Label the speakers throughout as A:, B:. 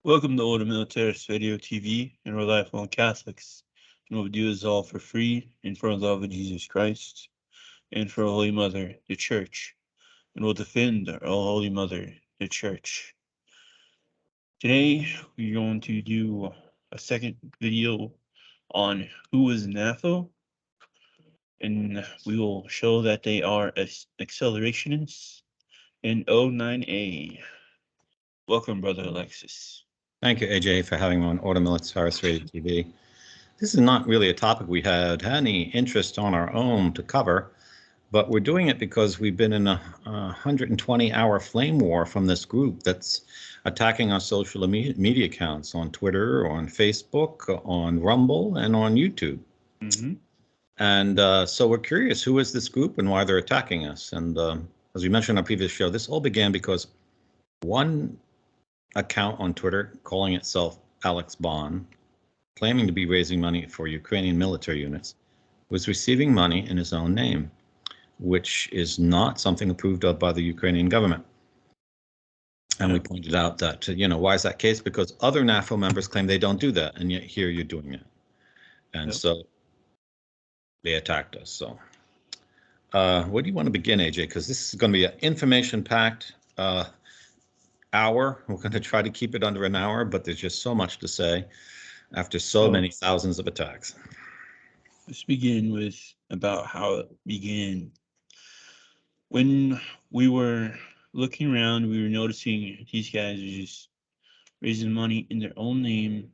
A: Welcome to Older Militarist Radio TV and we're lifelong Catholics. And what we do is all for free and for the love of Jesus Christ and for our Holy Mother, the Church. And we'll defend our Holy Mother, the Church. Today, we're going to do a second video on who is NAFO. And we will show that they are accelerationists and O9A. Welcome, Brother Alexis.
B: Thank you, AJ, for having me on Order Militaris Radio TV. This is not really a topic we had any interest on our own to cover, but we're doing it because we've been in a 120-hour flame war from this group that's attacking our social media accounts on Twitter, on Facebook, on Rumble, and on YouTube.
A: Mm-hmm.
B: And so we're curious, who is this group and why they're attacking us? And as we mentioned in our previous show, this all began because one account on Twitter calling itself Alex Bond, claiming to be raising money for Ukrainian military units, was receiving money in his own name, which is not something approved of by the Ukrainian government. And we pointed out that, why is that case? Because other NAFO members claim they don't do that, and yet here you're doing it. And so they attacked us. So where do you want to begin, AJ? Because this is going to be an information-packed hour. We're going to try to keep it under an hour, but there's just so much to say after so many thousands of attacks.
A: Let's begin with about how it began. When we were looking around, we were noticing these guys are just raising money in their own name,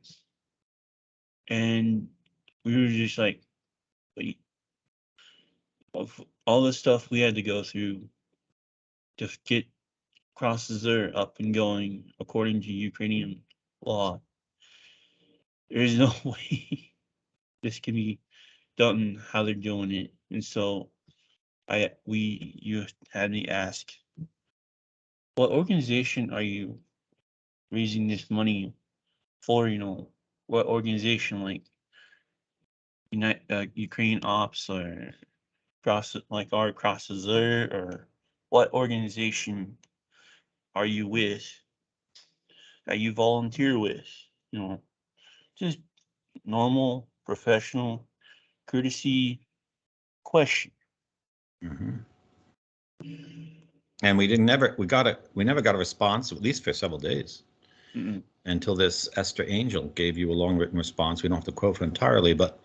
A: and we were just like, wait, of all the stuff we had to go through to get crosses there up and going according to Ukrainian law, there is no way this can be done how they're doing it. And so you had me ask, what organization are you raising this money for? What organization, like Ukraine Ops or our crosses there, or what organization are you with that you volunteer with? Just normal, professional, courtesy question.
B: Mm-hmm. And we never got a response, at least for several days, until this Esther Angel gave you a long written response. We don't have to quote her entirely, but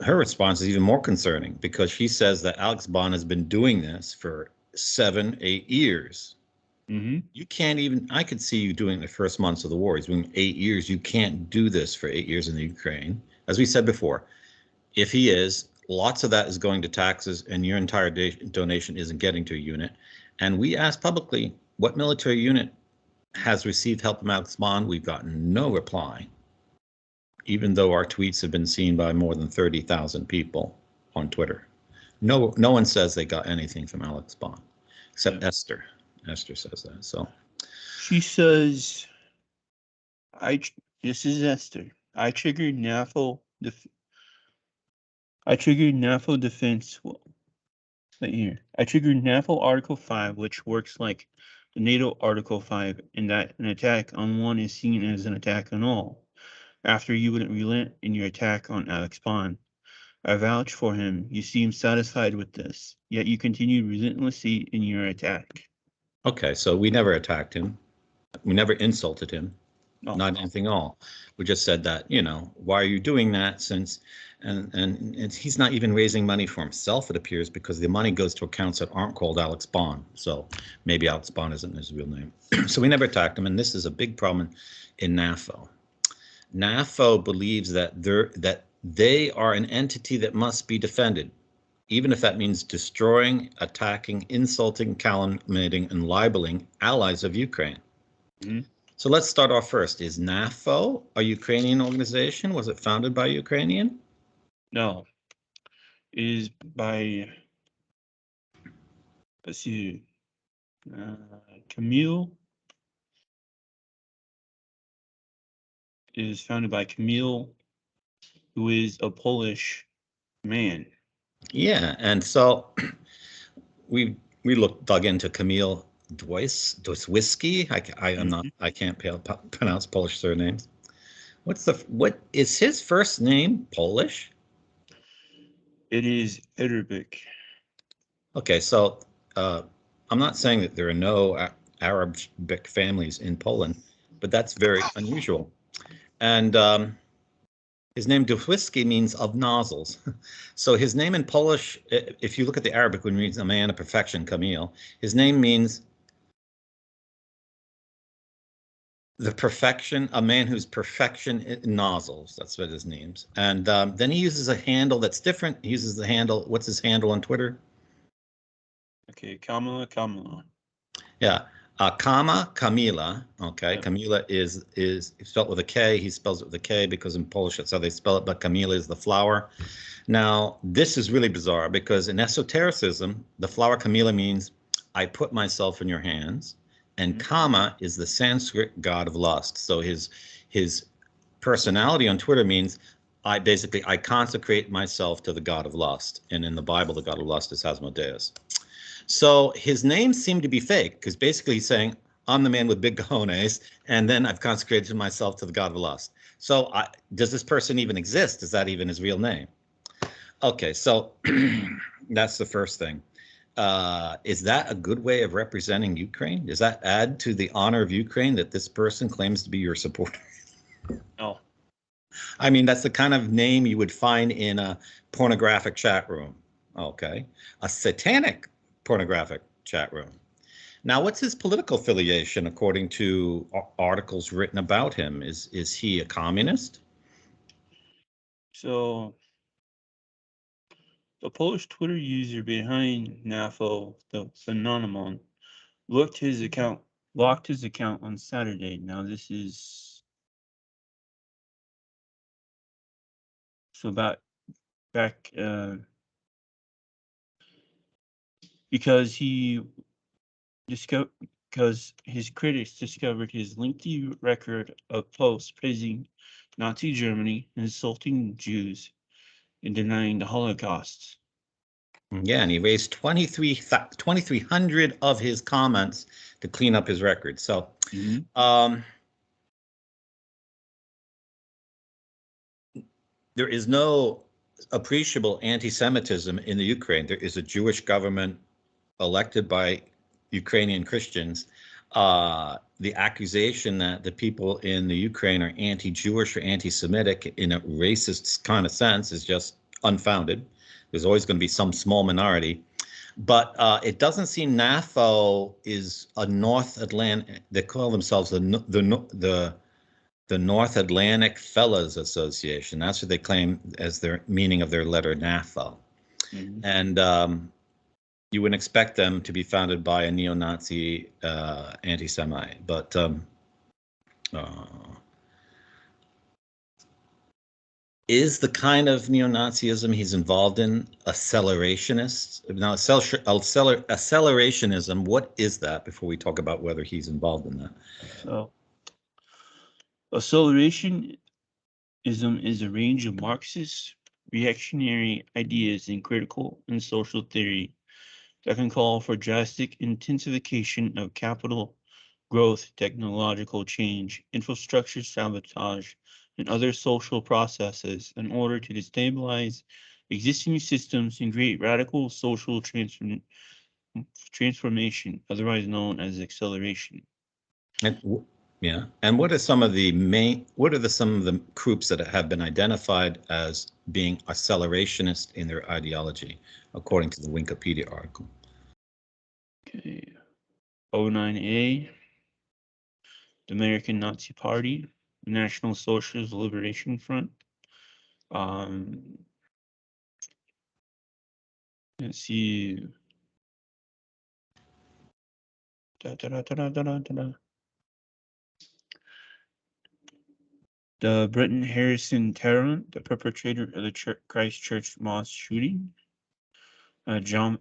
B: her response is even more concerning because she says that Alex Bond has been doing this for 7-8 years.
A: Mm-hmm.
B: You can't even, I could see you doing the first months of the war. He's doing 8 years. You can't do this for 8 years in the Ukraine. As we said before, if he is, lots of that is going to taxes and your entire donation isn't getting to a unit. And we asked publicly what military unit has received help from Alex Bond. We've gotten no reply, even though our tweets have been seen by more than 30,000 people on Twitter. No one says they got anything from Alex Bond, except Esther. Esther says that. So
A: she says, this is Esther. I triggered NAFO defense. Right here. I triggered NAFO Article 5, which works like the NATO Article 5, in that an attack on one is seen as an attack on all. After you wouldn't relent in your attack on Alex Bond. I vouch for him. You seem satisfied with this, yet you continued relentlessly in your attack.
B: Okay, so we never attacked him. We never insulted him. Not anything at all. We just said that, why are you doing that, since and he's not even raising money for himself, it appears, because the money goes to accounts that aren't called Alex Bond. So maybe Alex Bond isn't his real name. So we never attacked him, and this is a big problem in NAFO. NAFO believes that they are an entity that must be defended, even if that means destroying, attacking, insulting, calumniating, and libeling allies of Ukraine.
A: Mm-hmm.
B: So let's start off first. Is NAFO a Ukrainian organization? Was it founded by a Ukrainian?
A: No. It is by, let's see, Camille. It is founded by Camille, who is a Polish man.
B: Yeah, and so we dug into Camille Dwysky. I'm not.
A: Mhm.
B: I can't pronounce Polish surnames. What is his first name? Polish?
A: It is Arabic.
B: Okay, so I'm not saying that there are no Arabic families in Poland, but that's very unusual. And his name Dwysky means of nozzles. So his name in Polish, if you look at the Arabic, when it means a man of perfection, Camille, his name means the perfection, a man who's perfection in nozzles. That's what his name's. And then he uses a handle that's different. He uses the handle. What's his handle on Twitter?
A: Okay, Kamala.
B: Yeah. Camila. Okay.
A: Yep.
B: Camila is spelled with a K. He spells it with a K because in Polish that's how they spell it, but Camila is the flower. Now, this is really bizarre because in esotericism, the flower Camila means I put myself in your hands, and Kama is the Sanskrit god of lust. So his personality on Twitter means I consecrate myself to the god of lust. And in the Bible, the god of lust is Asmodeus. So his name seemed to be fake because basically he's saying, I'm the man with big cojones, and then I've consecrated myself to the god of lust. So does this person even exist? Is that even his real name? Okay, so that's the first thing. Is that a good way of representing Ukraine? Does that add to the honor of Ukraine that this person claims to be your supporter?
A: Oh,
B: I mean, that's the kind of name you would find in a pornographic chat room. Okay, a satanic pornographic chat room. Now, what's his political affiliation according to articles written about him? Is he a communist?
A: so the Polish Twitter user behind NAFO, the phenomenon, locked his account on Saturday. Now this is so back because he discovered because his critics discovered his lengthy record of posts praising Nazi Germany, insulting Jews, and denying the Holocaust.
B: Yeah, and he raised 2,300 of his comments to clean up his record. So,
A: Mhm.
B: there is no appreciable anti-Semitism in the Ukraine. There is a Jewish government elected by Ukrainian Christians. The accusation that the people in the Ukraine are anti-Jewish or anti-Semitic in a racist kind of sense is just unfounded. There's always going to be some small minority. But it doesn't seem NAFO is a North Atlantic. They call themselves the North Atlantic Fellows Association. That's what they claim as their meaning of their letter NAFO.
A: Mhm.
B: And you wouldn't expect them to be founded by a neo-Nazi anti-Semite, but is the kind of neo-Nazism he's involved in accelerationist? Now, accelerationism, what is that before we talk about whether he's involved in that?
A: So, Accelerationism is a range of Marxist reactionary ideas in critical and social theory that can call for drastic intensification of capital growth, technological change, infrastructure sabotage, and other social processes in order to destabilize existing systems and create radical social transformation, otherwise known as acceleration.
B: And yeah, and what are some of the some of the groups that have been identified as being accelerationist in their ideology, according to the Wikipedia article?
A: Okay. O9A, the American Nazi Party, the National Socialist Liberation Front. Um, let's see. Da, da, da, da, da, da, da. The Brenton Harrison Tarrant, the perpetrator of the Christchurch mosque shooting. John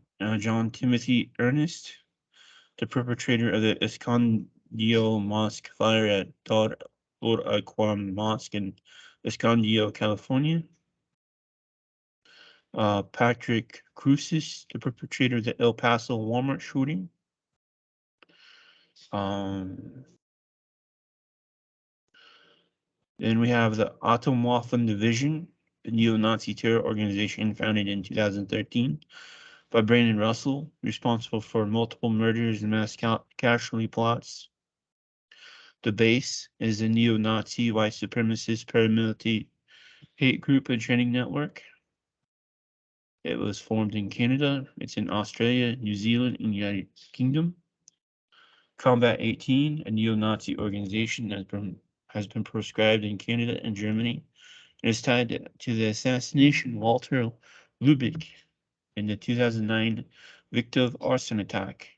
A: Timothy Ernest, the perpetrator of the Escondido Mosque fire at Dar Aqam Mosque in Escondido, California. Patrick Crucis, the perpetrator of the El Paso Walmart shooting. Then we have the Atomwaffen Division, a neo-Nazi terror organization founded in 2013 by Brandon Russell, responsible for multiple murders and mass casualty plots. The base is a neo-Nazi white supremacist paramilitary hate group and training network. It was formed in Canada. It's in Australia, New Zealand, and United Kingdom. Combat 18, a neo-Nazi organization, has been proscribed in Canada and Germany. It is tied to the assassination of Walter Lubich in the 2009 Victor arson attack.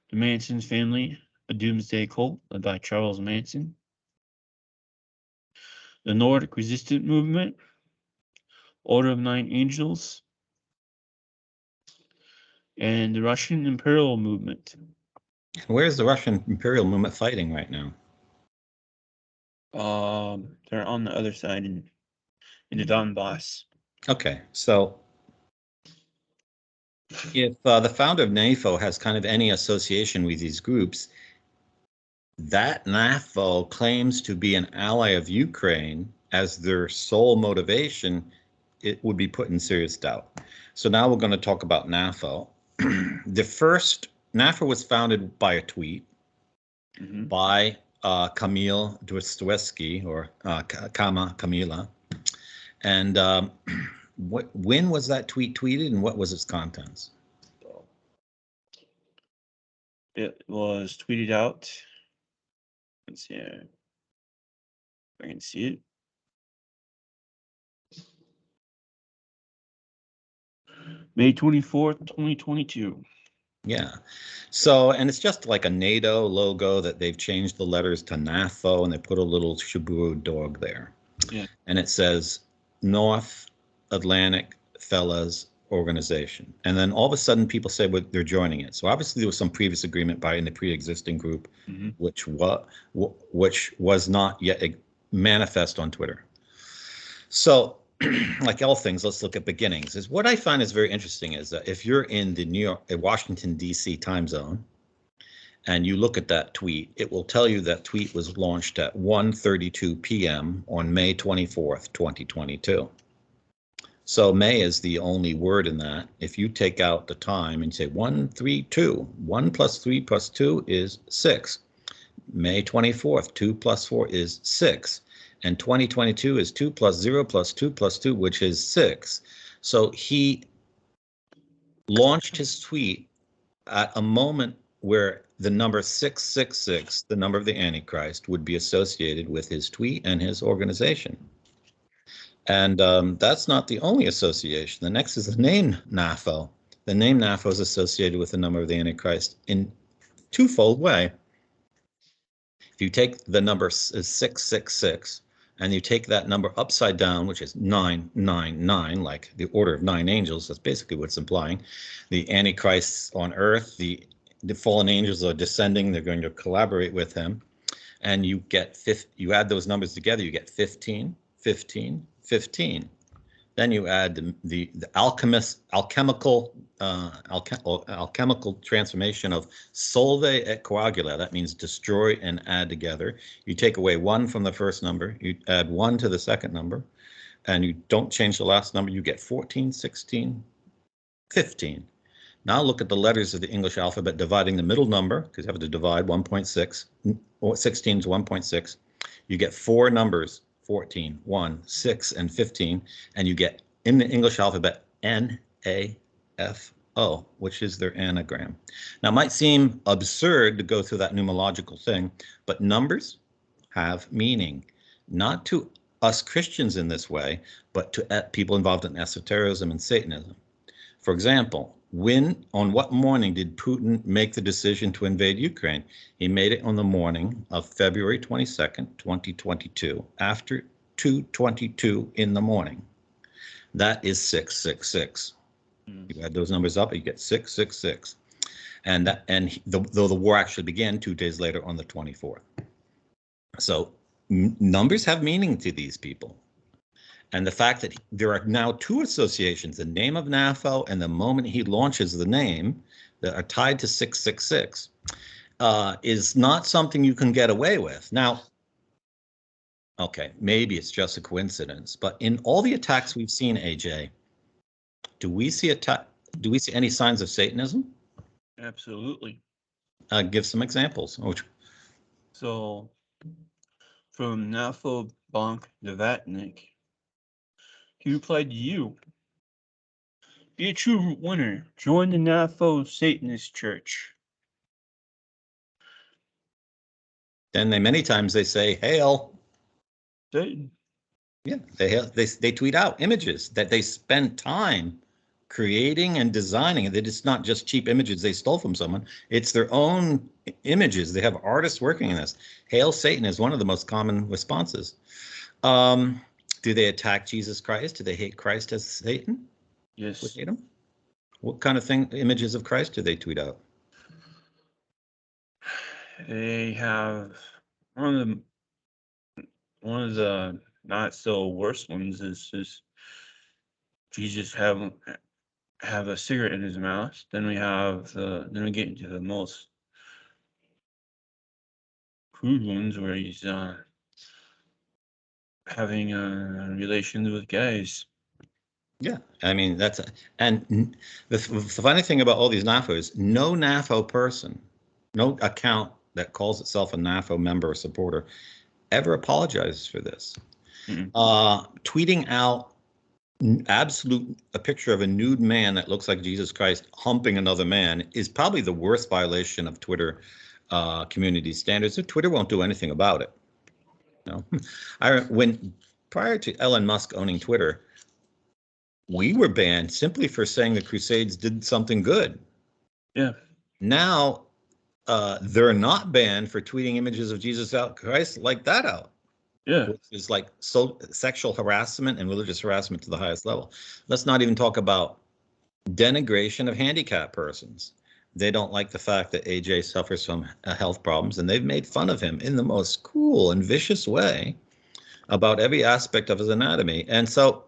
A: The Manson's family, a doomsday cult led by Charles Manson. The Nordic Resistance Movement, Order of Nine Angels, and the Russian Imperial Movement.
B: Where's the Russian Imperial movement fighting right now?
A: They're on the other side in the Donbass.
B: Okay, so if the founder of NAFO has kind of any association with these groups, that NAFO claims to be an ally of Ukraine as their sole motivation, it would be put in serious doubt. So now we're going to talk about NAFO. The first NAFO was founded by a tweet by Kamil Dostoevsky, or Kamila. And when was that tweet tweeted, and what was its contents?
A: It was tweeted out. Let's see if I can see it. May 24th, 2022.
B: Yeah. So, and it's just like a NATO logo that they've changed the letters to NAFO, and they put a little Shibu dog there.
A: Yeah.
B: And it says North Atlantic Fellas Organization. And then all of a sudden people say they're joining it. So obviously there was some previous agreement in the pre-existing group, which was not yet manifest on Twitter. So like all things, let's look at beginnings. Is what I find is very interesting is that if you're in the Washington, D.C. time zone, and you look at that tweet, it will tell you that tweet was launched at 1:32 p.m. on May 24th, 2022. So May is the only word in that. If you take out the time and say 132, 1 plus 3 plus 2 is 6. May 24th, 2 plus 4 is 6. And 2022 is 2 plus 0 plus 2 plus 2, which is 6. So he launched his tweet at a moment where the number 666, the number of the Antichrist, would be associated with his tweet and his organization. And that's not the only association. The next is the name NAFO. The name NAFO is associated with the number of the Antichrist in twofold way. If you take the number 666 and you take that number upside down, which is 999, like the order of 9 angels, that's basically what it's implying. The Antichrist on earth, the fallen angels are descending, they're going to collaborate with him. And you get you add those numbers together, you get 15, 15, 15. Then you add the alchemical transformation of solve et coagula. That means destroy and add together. You take away 1 from the first number, you add 1 to the second number, and you don't change the last number. You get 14, 16, 15. Now look at the letters of the English alphabet dividing the middle number, because you have to divide 1.6, or 16 to 1.6. You get 4 numbers, 14, 1, 6, and 15, and you get in the English alphabet NAFO, which is their anagram. Now, it might seem absurd to go through that numerological thing, but numbers have meaning, not to us Christians in this way, but to people involved in esotericism and Satanism. For example, on what morning did Putin make the decision to invade Ukraine? He made it on the morning of February 22nd, 2022, after 2:22 in the morning. That is 666. You add those numbers up, you get 666. Though the war actually began 2 days later on the 24th. So numbers have meaning to these people. And the fact that there are now 2 associations, the name of NAFO and the moment he launches the name, that are tied to 666. is not something you can get away with. Now, okay, maybe it's just a coincidence, but in all the attacks we've seen, AJ, do we see any signs of Satanism?
A: Absolutely.
B: Give some examples.
A: So, from NAFO Bonk Devatnik, he replied to you. Be a true winner. Join the NAFO Satanist Church.
B: Then many times they say, hail.
A: Satan.
B: Yeah, they tweet out images that they spend time creating and designing. It's not just cheap images they stole from someone. It's their own images. They have artists working in this. Hail Satan is one of the most common responses. Do they attack Jesus Christ? Do they hate Christ as Satan?
A: Yes.
B: Hate him? What kind of images of Christ do they tweet out?
A: They have one of the not so worst ones is Jesus have a cigarette in his mouth. Then we get into the most crude ones where he's having relations with guys.
B: Yeah, I mean the funny thing about all these NAFO is no NAFO person, no account that calls itself a NAFO member or supporter ever apologizes for this.
A: Mm-mm.
B: Tweeting out a picture of a nude man that looks like Jesus Christ humping another man is probably the worst violation of Twitter community standards. So Twitter won't do anything about it. No, when prior to Elon Musk owning Twitter, we were banned simply for saying the Crusades did something good.
A: Yeah.
B: Now they're not banned for tweeting images of Jesus Christ like that out.
A: Yeah.
B: Which is like sexual harassment and religious harassment to the highest level. Let's not even talk about denigration of handicapped persons. They don't like the fact that AJ suffers from health problems, and they've made fun of him in the most cruel and vicious way about every aspect of his anatomy. And so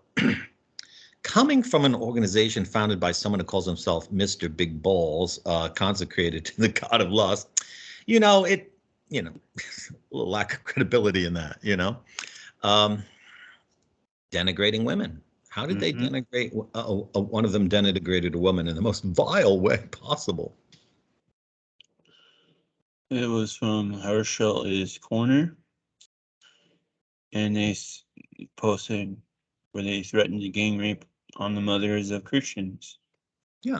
B: coming from an organization founded by someone who calls himself Mr. Big Balls, consecrated to the god of lust, a little lack of credibility in that, denigrating women. How did they denigrate? One of them denigrated a woman in the most vile way possible.
A: It was from Herschel is Corner, and they posted where they threatened to gang rape on the mothers of Christians.
B: Yeah.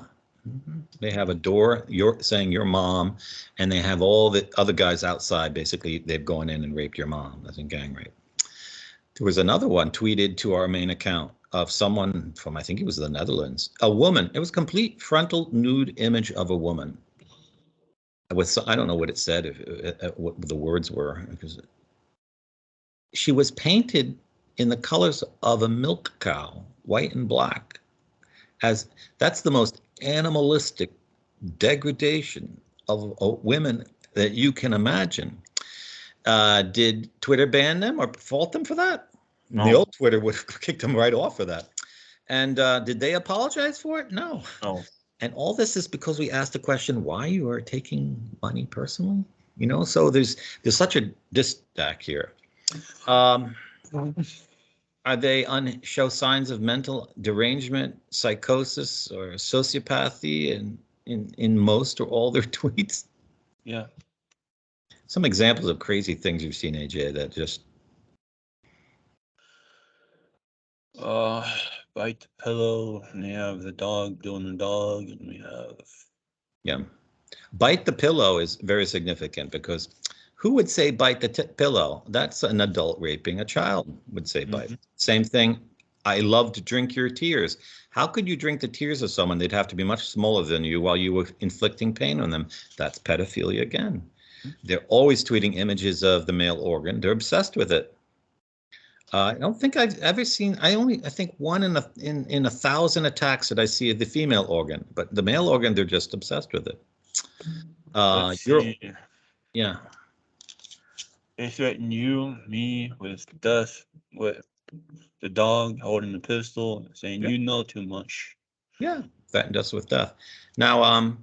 B: They have a door saying your mom, and they have all the other guys outside. Basically, they've gone in and raped your mom. That's in gang rape. There was another one tweeted to our main account of someone from, I think it was the Netherlands, a woman. It was a complete frontal nude image of a woman. I don't know what it said, what the words were, because she was painted in the colors of a milk cow, white and black. As that's the most animalistic degradation of women that you can imagine. Did Twitter ban them or fault them for that?
A: No.
B: The old Twitter would have kicked them right off for that. And did they apologize for it? No.
A: No.
B: And all this is because we asked the question why you are taking money personally. So there's such a disdack here. Are they show signs of mental derangement, psychosis, or sociopathy in most or all their tweets?
A: Yeah.
B: Some examples of crazy things you've seen, AJ, that just
A: bite the pillow, and they have the dog doing the dog, and we have
B: bite the pillow is very significant because who would say bite the pillow? That's an adult raping a child would say bite. Same thing. I love to drink your tears. How could you drink the tears of someone? They'd have to be much smaller than you while you were inflicting pain on them. That's pedophilia again. They're always tweeting images of the male organ. They're obsessed with it. I don't think I've ever seen. I think one in 1,000 attacks that I see of the female organ, but the male organ, they're just obsessed with it. Yeah.
A: They threaten you, me, with death, with the dog holding the pistol, saying you know too much.
B: Yeah, threatened us with death. Now,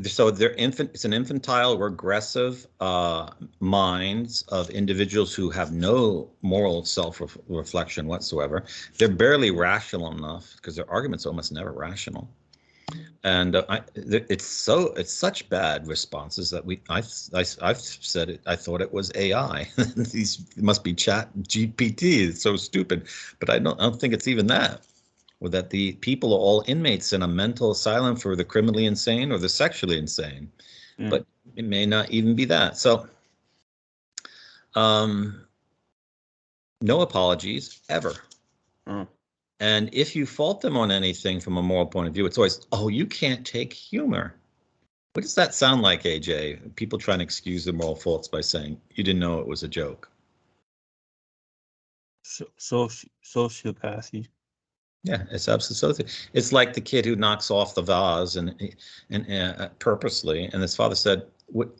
B: So it's an infantile, regressive minds of individuals who have no moral self-reflection whatsoever. They're barely rational enough because their arguments are almost never rational. And it's such bad responses that I've said it. I thought it was AI. These must be Chat GPT. It's so stupid, but I don't think it's even that. Or that the people are all inmates in a mental asylum for the criminally insane or the sexually insane.
A: Yeah.
B: But it may not even be that. So, no apologies ever.
A: Oh.
B: And if you fault them on anything from a moral point of view, it's always, oh, you can't take humor. What does that sound like, AJ? People trying to excuse their moral faults by saying, you didn't know it was a joke.
A: Sociopathy.
B: Yeah, it's absolutely. It's like the kid who knocks off the vase and purposely, and his father said,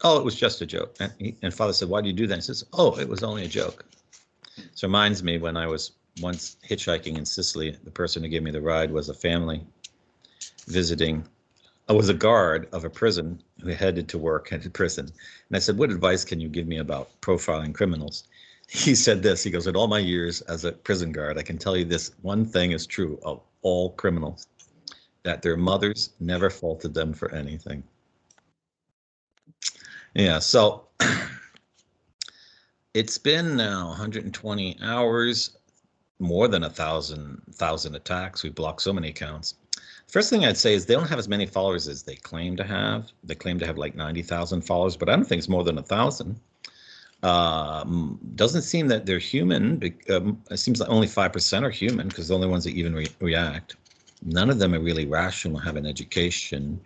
B: "Oh, it was just a joke." And father said, "Why do you do that?" He says, "Oh, it was only a joke." This reminds me when I was once hitchhiking in Sicily. The person who gave me the ride was a family visiting. I was a guard of a prison who headed to work at a prison, and I said, "What advice can you give me about profiling criminals?" He said this. He goes, "In all my years as a prison guard, I can tell you this one thing is true of all criminals, that their mothers never faulted them for anything." Yeah, so it's been now 120 hours, more than 1,000 attacks. We blocked so many accounts. First thing I'd say is they don't have as many followers as they claim to have. They claim to have like 90,000 followers, but I don't think it's more than 1,000. Doesn't seem that they're human. It seems like only 5% are human because the only ones that even react. None of them are really rational, have an education.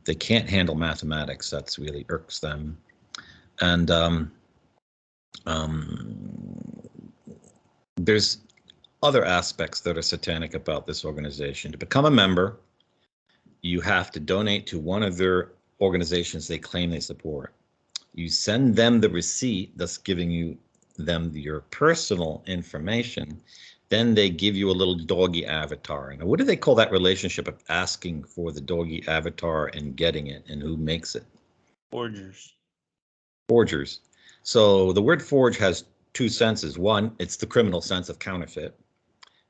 B: They can't handle mathematics. That's really irks them. And there's other aspects that are satanic about this organization. To become a member, you have to donate to one of their organizations they claim they support. You send them the receipt, thus giving them your personal information. Then they give you a little doggy avatar. Now, what do they call that relationship of asking for the doggy avatar and getting it, and who makes it?
A: Forgers.
B: Forgers. So the word forge has two senses. One, it's the criminal sense of counterfeit.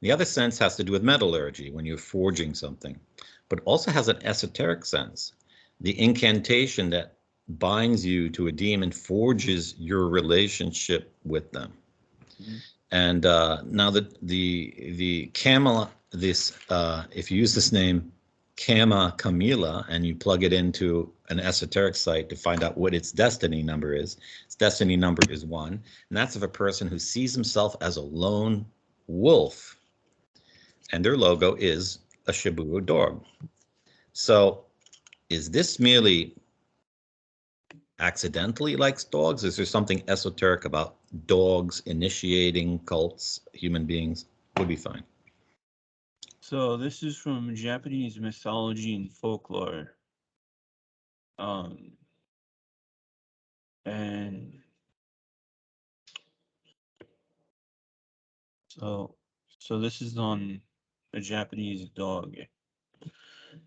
B: The other sense has to do with metallurgy, when you're forging something, but also has an esoteric sense. The incantation that binds you to a demon forges your relationship with them. Mm-hmm. And now the Camila, if you use this name Kama Camila and you plug it into an esoteric site to find out what its destiny number is, its destiny number is 1, and that's of a person who sees himself as a lone wolf, and their logo is a Shibu dog. So is this merely accidentally likes dogs? Is there something esoteric about dogs initiating cults, human beings? Would be fine.
A: So this is from Japanese mythology and folklore. And so this is on a Japanese dog.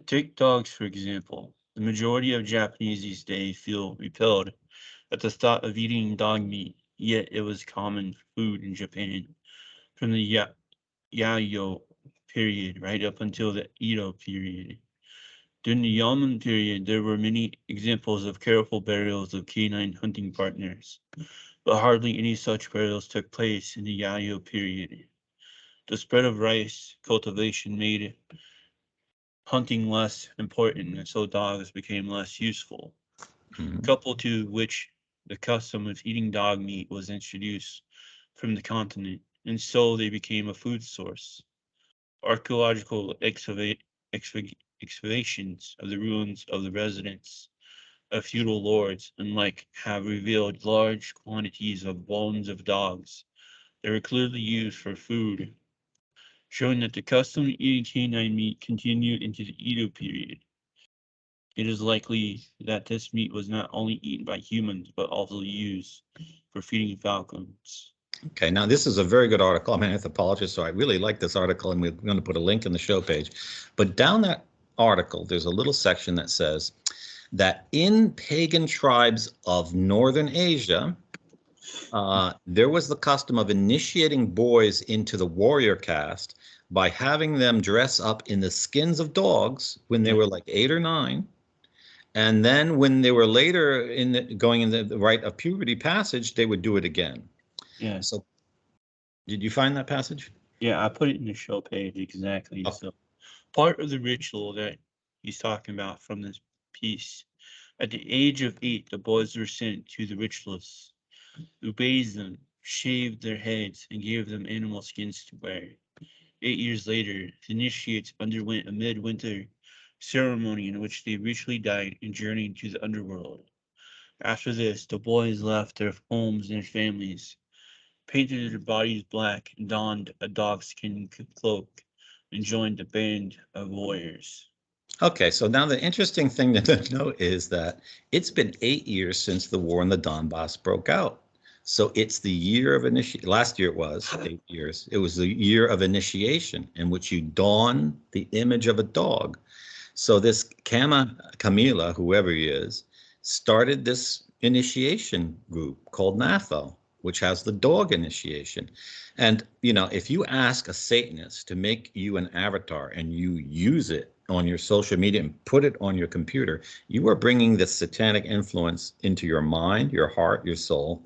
A: Take dogs, for example. The majority of Japanese these days feel repelled at the thought of eating dog meat, yet it was common food in Japan from the Yayoi period right up until the Edo period. During the Yamon period, there were many examples of careful burials of canine hunting partners, but hardly any such burials took place in the Yayoi period. The spread of rice cultivation made hunting less important, and so dogs became less useful. Coupled to which the custom of eating dog meat was introduced from the continent, and so they became a food source. Archaeological excavations of the ruins of the residence of feudal lords and like have revealed large quantities of bones of dogs that were clearly used for food, showing that the custom of eating canine meat continued into the Edo period. It is likely that this meat was not only eaten by humans, but also used for feeding falcons.
B: Okay, now this is a very good article. I'm an anthropologist, so I really like this article, and we're going to put a link in the show page. But down that article, there's a little section that says, that in pagan tribes of Northern Asia, there was the custom of initiating boys into the warrior caste by having them dress up in the skins of dogs when they were like 8 or 9. And then when they were later going in the rite of puberty passage, they would do it again.
A: Yeah.
B: So did you find that passage?
A: Yeah, I put it in the show page exactly.
B: Oh.
A: So part of the ritual that he's talking about from this piece, at the age of 8, the boys were sent to the ritualists, who bathed them, shaved their heads, and gave them animal skins to wear. 8 years later, the initiates underwent a midwinter ceremony in which they ritually died and journeyed to the underworld. After this, the boys left their homes and families, painted their bodies black, and donned a dogskin cloak, and joined the band of warriors.
B: Okay, so now the interesting thing to note is that it's been 8 years since the war in the Donbass broke out. So it's the year of initiation. Last year it was 8 years. It was the year of initiation in which you don the image of a dog. So this Camila, whoever he is, started this initiation group called NAFO, which has the dog initiation. And, if you ask a Satanist to make you an avatar and you use it on your social media and put it on your computer, you are bringing the satanic influence into your mind, your heart, your soul,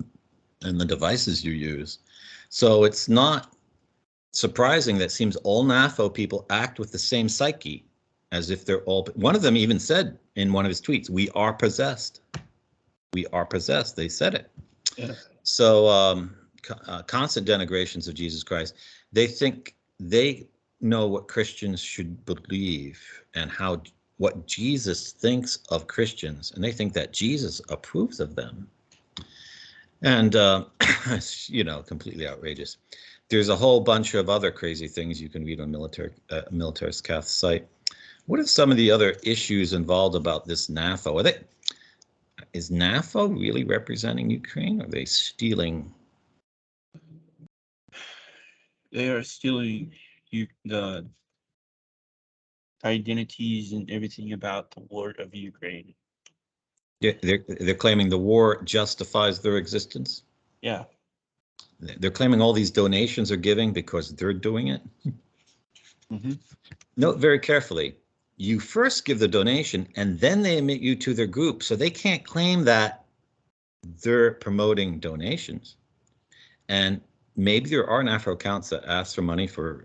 B: and the devices you use. So it's not surprising that it seems all NAFO people act with the same psyche, as if they're all. One of them even said in one of his tweets, "We are possessed. We are possessed." They said it.
A: Yeah.
B: So constant denigrations of Jesus Christ. They think they know what Christians should believe and what Jesus thinks of Christians, and they think that Jesus approves of them. And it's, completely outrageous. There's a whole bunch of other crazy things you can read on Militarist Cath's site. What are some of the other issues involved about this NAFO? Is NAFO really representing Ukraine? Or are they stealing?
A: They are stealing the identities and everything about the war of Ukraine.
B: They're claiming the war justifies their existence.
A: Yeah.
B: They're claiming all these donations are giving because they're doing it.
A: Mm-hmm.
B: Note very carefully, you first give the donation and then they admit you to their group. So they can't claim that they're promoting donations. And maybe there are NAFO accounts that ask for money for,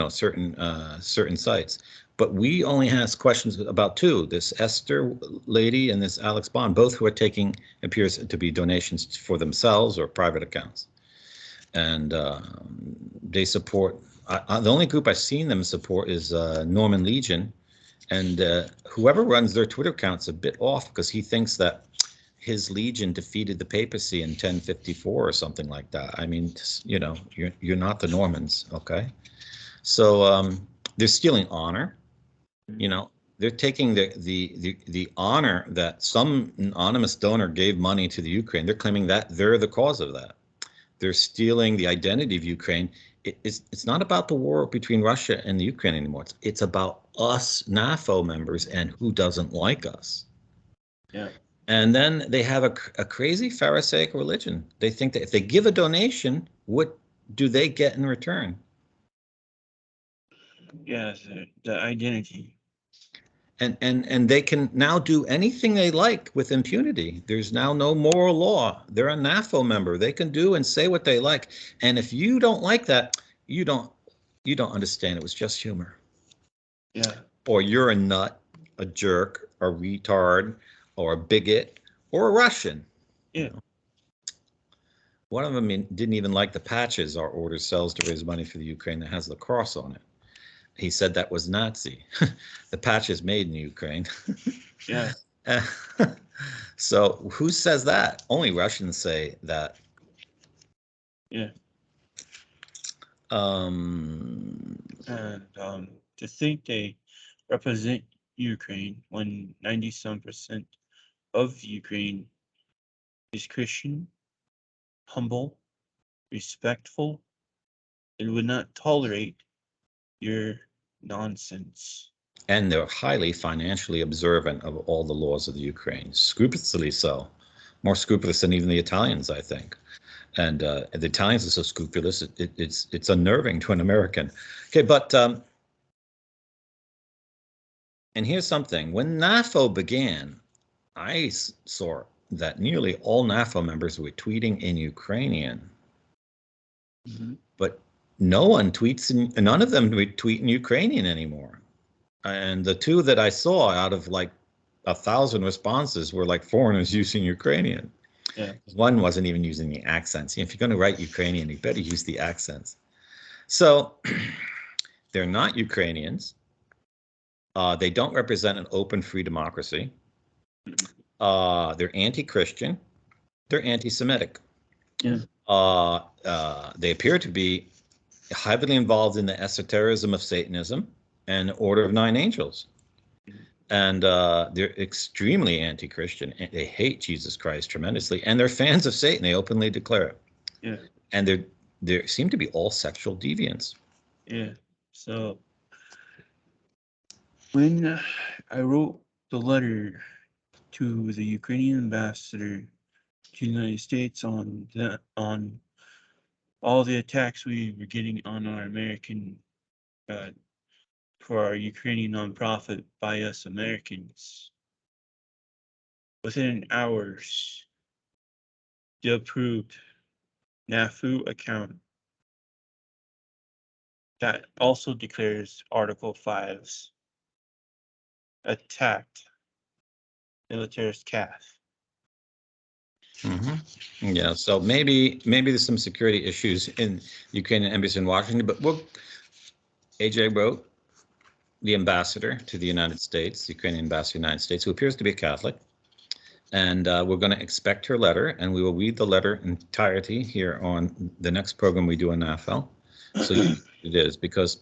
B: certain sites. But we only ask questions about 2, this Esther lady and this Alex Bond, both who are taking, appears to be donations for themselves or private accounts. And they support, the only group I've seen them support is Norman Legion. And whoever runs their Twitter account's a bit off because he thinks that his legion defeated the papacy in 1054 or something like that. I mean, you're not the Normans, okay? So they're stealing honor. They're taking the honor that some anonymous donor gave money to the Ukraine. They're claiming that they're the cause of that. They're stealing the identity of Ukraine. It's not about the war between Russia and the Ukraine anymore. It's about us NAFO members and who doesn't like us.
A: Yeah.
B: And then they have a crazy Pharisaic religion. They think that if they give a donation, what do they get in return?
A: Yeah, the identity.
B: And they can now do anything they like with impunity. There's now no moral law. They're a NAFO member. They can do and say what they like. And if you don't like that, you don't understand. It was just humor.
A: Yeah.
B: Or you're a nut, a jerk, a retard, or a bigot, or a Russian.
A: Yeah.
B: One of them didn't even like the patches our order sells to raise money for the Ukraine that has the cross on it. He said that was Nazi. The patch is made in Ukraine.
A: Yeah.
B: So who says that? Only Russians say that.
A: Yeah.
B: Um,
A: And to think they represent Ukraine when 90-some% of Ukraine is Christian, humble, respectful, and would not tolerate your nonsense.
B: And they're highly financially observant of all the laws of the Ukraine, scrupulously so, more scrupulous than even the Italians, I think. And the Italians are so scrupulous, it's unnerving to an American. Okay, but and here's something. When NAFO began, I saw that nearly all NAFO members were tweeting in Ukrainian, but no one tweets none of them tweet in Ukrainian anymore. And the two that I saw out of like 1,000 responses were like foreigners using Ukrainian.
A: Yeah.
B: One wasn't even using the accents. If you're going to write Ukrainian, you better use the accents. So they're not Ukrainians. They don't represent an open, free democracy. They're anti-Christian. They're anti-Semitic.
A: Yeah.
B: They appear to be heavily involved in the esotericism of Satanism and Order of Nine Angels. And they're extremely anti-Christian. They hate Jesus Christ tremendously, and they're fans of Satan. They openly declare it.
A: Yeah.
B: And they seem to be all sexual deviants.
A: Yeah. So when I wrote the letter to the Ukrainian ambassador to the United States on all the attacks we were getting on our American for our Ukrainian nonprofit by us Americans, within hours, the approved NAFO account that also declares Article 5's attacked militarist calf.
B: Yeah, so maybe there's some security issues in Ukrainian embassy in Washington, but AJ wrote the ambassador to the United States, the Ukrainian ambassador to the United States, who appears to be a Catholic. And we're going to expect her letter, and we will read the letter entirety here on the next program we do on NAFO. So it is, because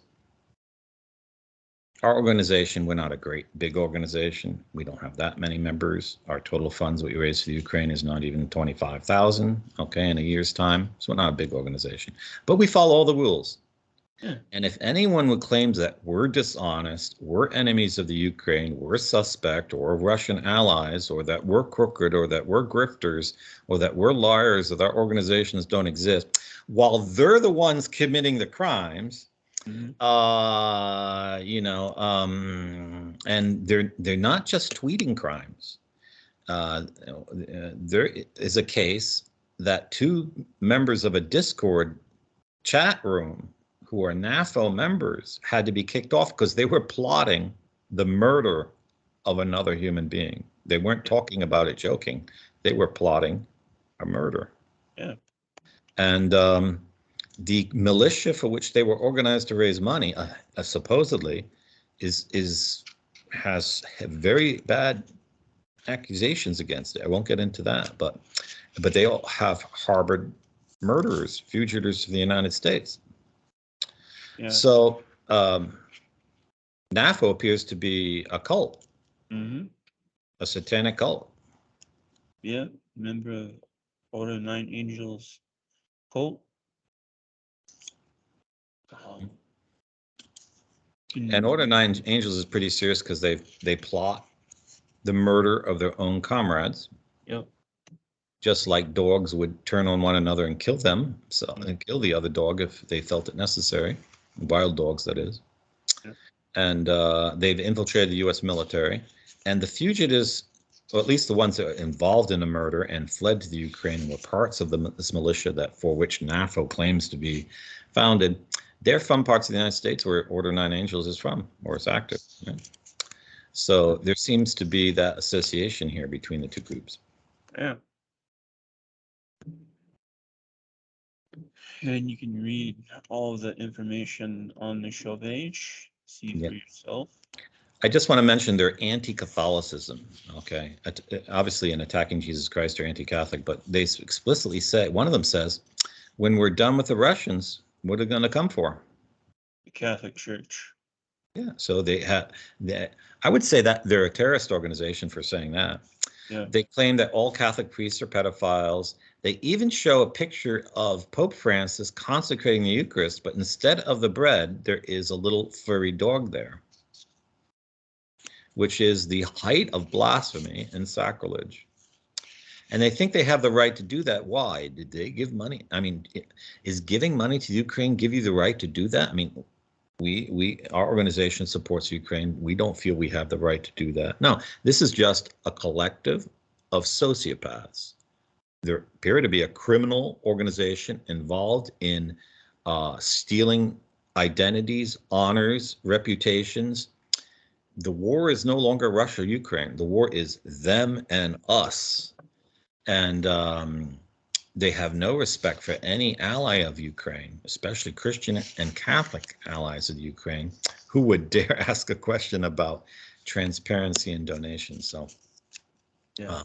B: our organization, we're not a great big organization. We don't have that many members. Our total funds we raise for the Ukraine is not even 25,000, okay, in a year's time. So we're not a big organization, but we follow all the rules.
A: Yeah.
B: And if anyone would claim that we're dishonest, we're enemies of the Ukraine, we're suspect, or Russian allies, or that we're crooked, or that we're grifters, or that we're liars, or that our organizations don't exist, while they're the ones committing the crimes, and they're not just tweeting crimes. There is a case that two members of a Discord chat room who are NAFO members had to be kicked off because they were plotting the murder of another human being. They weren't talking about it joking. They were plotting a murder.
A: Yeah.
B: And the militia for which they were organized to raise money, supposedly, has very bad accusations against it. I won't get into that, but they all have harbored murderers, fugitives from the United States. Yeah. So NAFO appears to be a cult, a satanic cult.
A: Yeah, member of Order of Nine Angels cult.
B: And Order of Nine Angels is pretty serious because they plot the murder of their own comrades.
A: Yep.
B: Just like dogs would turn on one another and kill them, and kill the other dog if they felt it necessary. Wild dogs, that is. Yep. And they've infiltrated the U.S. military. And the fugitives, or at least the ones that are involved in the murder and fled to the Ukraine and were parts of this militia that for which NAFO claims to be founded, they're from parts of the United States where Order 9 Angels is from, or is active. Yeah. So there seems to be that association here between the two groups.
A: Yeah. And you can read all of the information on the show page, see for yourself.
B: I just want to mention their anti-Catholicism, okay? Obviously, in attacking Jesus Christ, they're anti-Catholic, but they explicitly say, one of them says, when we're done with the Russians, what are they going to come for?
A: The Catholic Church.
B: Yeah, so I would say that they're a terrorist organization for saying that. Yeah. They claim that all Catholic priests are pedophiles. They even show a picture of Pope Francis consecrating the Eucharist, but instead of the bread, there is a little furry dog there. which is the height of blasphemy and sacrilege. And they think they have the right to do that. Why? Did they give money? I mean, is giving money to Ukraine give you the right to do that? I mean, our organization supports Ukraine. We don't feel we have the right to do that. No, this is just a collective of sociopaths. There appear to be a criminal organization involved in stealing identities, honors, reputations. The war is no longer Russia, Ukraine. The war is them and us. And they have no respect for any ally of Ukraine, especially Christian and Catholic allies of Ukraine, who would dare ask a question about transparency and donations. So
A: Yeah.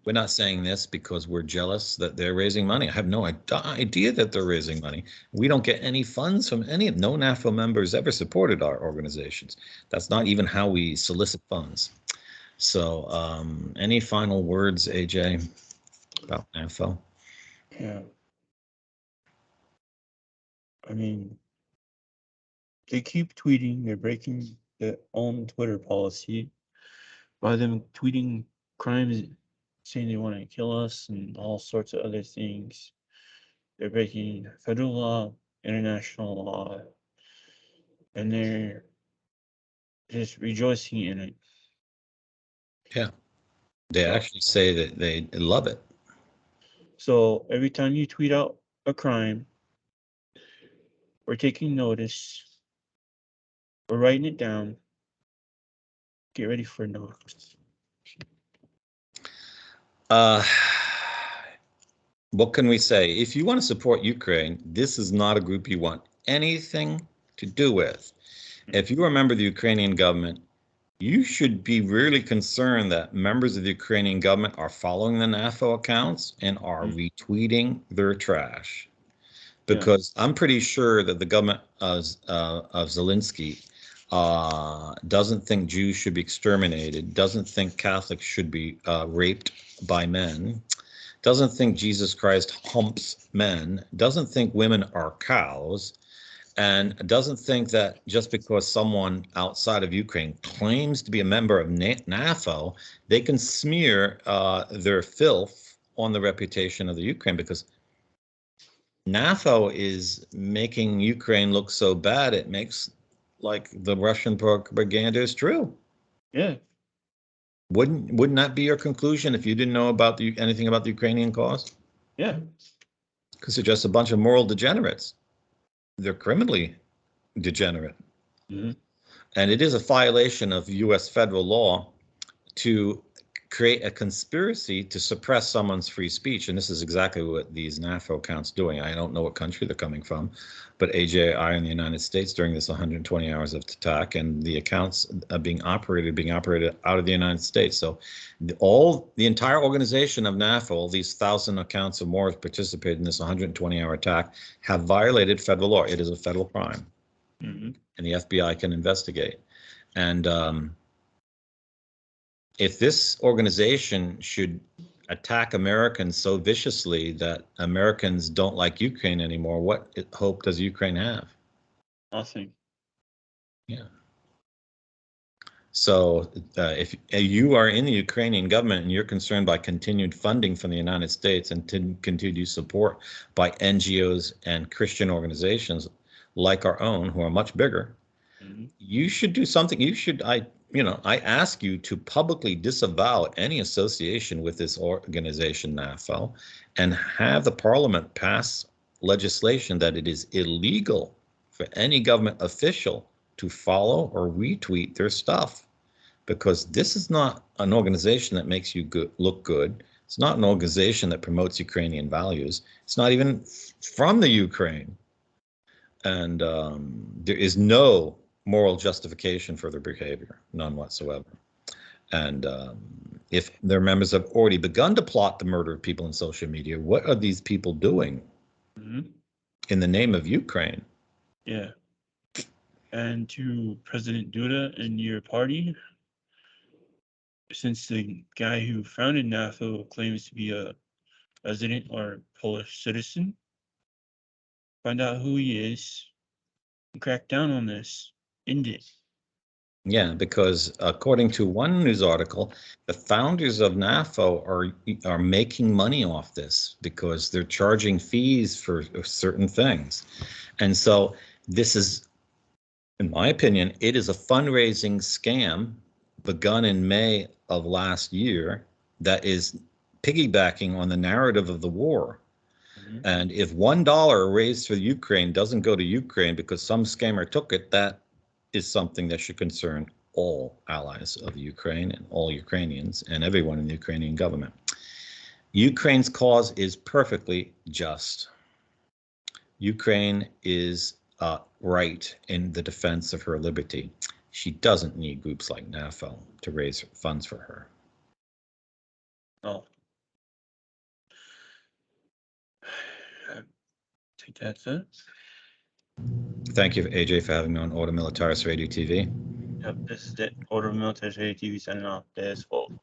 B: we're not saying this because we're jealous that they're raising money. I have no idea that they're raising money. We don't get any funds from any of no NAFO members ever supported our organizations. That's not even how we solicit funds. So any final words, AJ, about NAFO?
A: Yeah. I mean, they keep tweeting. They're breaking their own Twitter policy by them tweeting crimes, saying they want to kill us and all sorts of other things. They're breaking federal law, international law, and they're just rejoicing in it.
B: Yeah. They actually say that they love it.
A: So every time you tweet out a crime, we're taking notice, we're writing it down. Get ready for notice.
B: What can we say? If you want to support Ukraine, this is not a group you want anything to do with. If you are a member of the Ukrainian government, you should be really concerned that members of the Ukrainian government are following the NAFO accounts and are retweeting their trash. Because I'm pretty sure that the government of Zelensky doesn't think Jews should be exterminated, doesn't think Catholics should be raped by men, doesn't think Jesus Christ humps men, doesn't think women are cows, and doesn't think that just because someone outside of Ukraine claims to be a member of NAFO, they can smear their filth on the reputation of the Ukraine, because NAFO is making Ukraine look so bad it makes like the Russian propaganda is true.
A: Yeah.
B: Wouldn't that be your conclusion if you didn't know about anything about the Ukrainian cause?
A: Yeah.
B: Because they're just a bunch of moral degenerates. They're criminally degenerate.
A: Mm-hmm.
B: And it is a violation of U.S. federal law to create a conspiracy to suppress someone's free speech. And this is exactly what these NAFO accounts doing. I don't know what country they're coming from, but AJ are in the United States during this 120 hours of attack, and the accounts are being operated out of the United States. So the entire organization of NAFO, all these 1,000 accounts or more have participated in this 120-hour attack, have violated federal law. It is a federal crime.
A: Mm-hmm.
B: And the FBI can investigate. And if this organization should attack Americans so viciously that Americans don't like Ukraine anymore, what hope does Ukraine have?
A: Nothing.
B: Yeah. So if you are in the Ukrainian government and you're concerned by continued funding from the United States and continued support by NGOs and Christian organizations like our own, who are much bigger, you should do something. I ask you to publicly disavow any association with this organization, NAFO, and have the parliament pass legislation that it is illegal for any government official to follow or retweet their stuff, because this is not an organization that makes you look good. It's not an organization that promotes Ukrainian values. It's not even from the Ukraine. And there is no moral justification for their behavior, none whatsoever. And if their members have already begun to plot the murder of people in social media, what are these people doing in the name of Ukraine?
A: Yeah. And to President Duda and your party, since the guy who founded NAFO claims to be a resident or Polish citizen, find out who he is and crack down on this. End it.
B: Yeah, because according to one news article, the founders of NAFO are making money off this because they're charging fees for certain things. And so this is, in my opinion, it is a fundraising scam begun in May of last year that is piggybacking on the narrative of the war.
A: Mhm.
B: And if $1 raised for Ukraine doesn't go to Ukraine because some scammer took it, that is something that should concern all allies of Ukraine and all Ukrainians and everyone in the Ukrainian government. Ukraine's cause is perfectly just. Ukraine is right in the defense of her liberty. She doesn't need groups like NAFO to raise funds for her.
A: No. I think that's it.
B: Thank you, AJ, for having me on Order Militaris Radio TV.
A: Yep, this is it. Order of Military TV signing off. That's all.